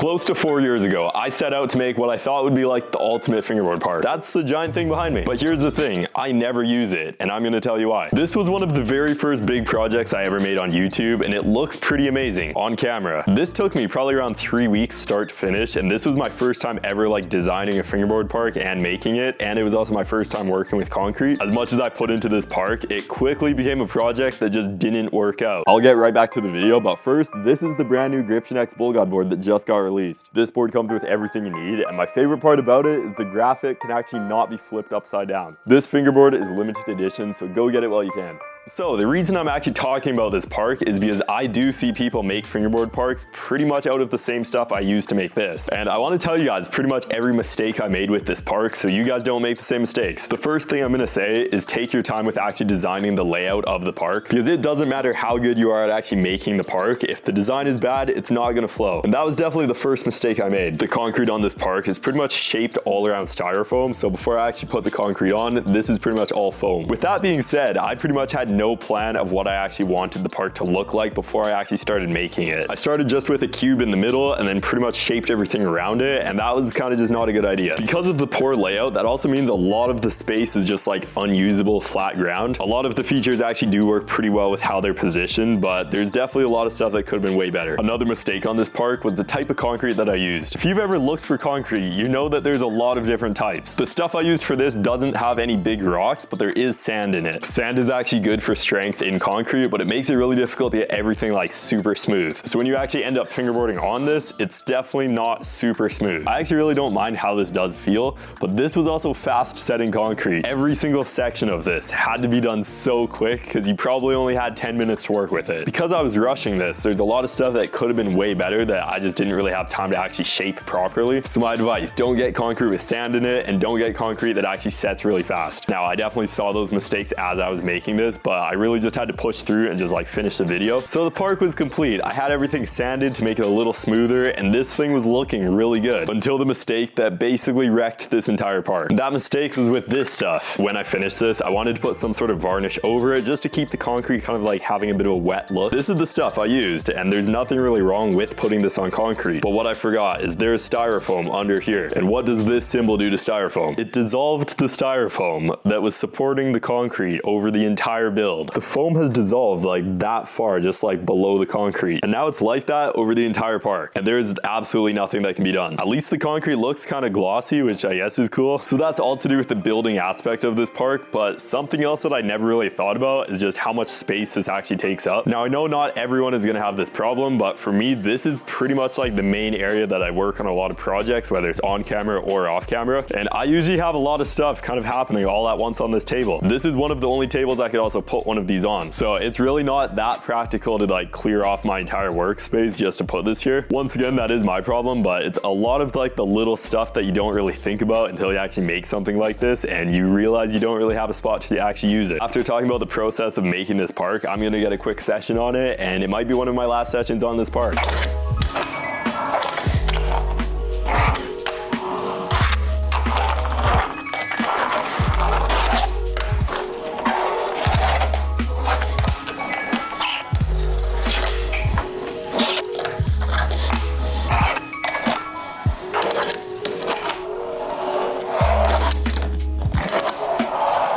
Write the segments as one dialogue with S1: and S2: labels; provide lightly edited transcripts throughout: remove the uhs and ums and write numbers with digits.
S1: Close to 4 years ago, I set out to make what I thought would be like the ultimate fingerboard park. That's the giant thing behind me. But here's the thing, I never use it, and I'm gonna tell you why. This was one of the very first big projects I ever made on YouTube, and it looks pretty amazing on camera. This took me probably around 3 weeks start to finish, and this was my first time ever like designing a fingerboard park and making it, and it was also my first time working with concrete. As much as I put into this park, it quickly became a project that just didn't work out. I'll get right back to the video, but first, this is the brand new Gripsion X Bull God board that just got released. This board comes with everything you need, and my favorite part about it is the graphic can actually not be flipped upside down. This fingerboard is limited edition, so go get it while you can. So the reason I'm actually talking about this park is because I do see people make fingerboard parks pretty much out of the same stuff I used to make this. And I want to tell you guys pretty much every mistake I made with this park so you guys don't make the same mistakes. The first thing I'm going to say is take your time with actually designing the layout of the park, because it doesn't matter how good you are at actually making the park. If the design is bad, it's not going to flow. And that was definitely the first mistake I made. The concrete on this park is pretty much shaped all around styrofoam, so before I actually put the concrete on, this is pretty much all foam. With that being said, I pretty much had no plan of what I actually wanted the park to look like before I actually started making it. I started just with a cube in the middle and then pretty much shaped everything around it, and that was kind of just not a good idea. Because of the poor layout, that also means a lot of the space is just like unusable flat ground. A lot of the features actually do work pretty well with how they're positioned, but there's definitely a lot of stuff that could have been way better. Another mistake on this park was the type of concrete that I used. If you've ever looked for concrete, you know that there's a lot of different types. The stuff I used for this doesn't have any big rocks, but there is sand in it. Sand is actually good for strength in concrete, but it makes it really difficult to get everything like super smooth. So when you actually end up fingerboarding on this, it's definitely not super smooth. I actually really don't mind how this does feel, but this was also fast setting concrete. Every single section of this had to be done so quick because you probably only had 10 minutes to work with it. Because I was rushing this, there's a lot of stuff that could have been way better that I just didn't really have time to actually shape properly. So my advice, don't get concrete with sand in it, and don't get concrete that actually sets really fast. Now, I definitely saw those mistakes as I was making this, but I really just had to push through and just like finish the video. So the park was complete. I had everything sanded to make it a little smoother, and this thing was looking really good until the mistake that basically wrecked this entire park. That mistake was with this stuff. When I finished this, I wanted to put some sort of varnish over it just to keep the concrete kind of like having a bit of a wet look. This is the stuff I used, and there's nothing really wrong with putting this on concrete. But what I forgot is there's styrofoam under here. And what does this symbol do to styrofoam? It dissolved the styrofoam that was supporting the concrete over the entire build. The foam has dissolved like that far, just like below the concrete, and now it's like that over the entire park, and there's absolutely nothing that can be done. At least the concrete looks kind of glossy, which I guess is cool. So that's all to do with the building aspect of this park, but something else that I never really thought about is just how much space this actually takes up. Now, I know not everyone is gonna have this problem, but for me, this is pretty much like the main area that I work on a lot of projects, whether it's on camera or off camera, and I usually have a lot of stuff kind of happening all at once on this table. This is one of the only tables I could also put one of these on, so it's really not that practical to like clear off my entire workspace just to put this here. Once again, that is my problem, but it's a lot of like the little stuff that you don't really think about until you actually make something like this and you realize you don't really have a spot to actually use it. After talking about the process of making this park, I'm gonna get a quick session on it, and it might be one of my last sessions on this park.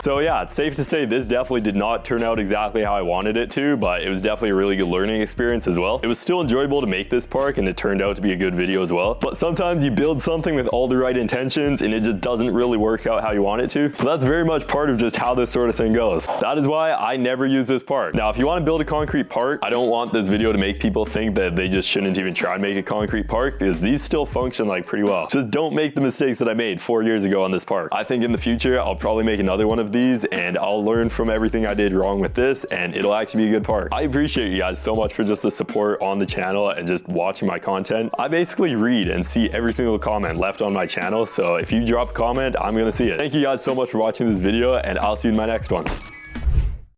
S1: So yeah, it's safe to say this definitely did not turn out exactly how I wanted it to, but it was definitely a really good learning experience as well. It was still enjoyable to make this park, and it turned out to be a good video as well. But sometimes you build something with all the right intentions and it just doesn't really work out how you want it to. But that's very much part of just how this sort of thing goes. That is why I never use this park. Now, if you want to build a concrete park, I don't want this video to make people think that they just shouldn't even try and make a concrete park, because these still function like pretty well. Just don't make the mistakes that I made 4 years ago on this park. I think in the future, I'll probably make another one of these, and I'll learn from everything I did wrong with this, and it'll actually be a good park. I appreciate you guys so much for just the support on the channel and just watching my content. I basically read and see every single comment left on my channel, so if you drop a comment, I'm gonna see it. Thank you guys so much for watching this video, and I'll see you in my next one.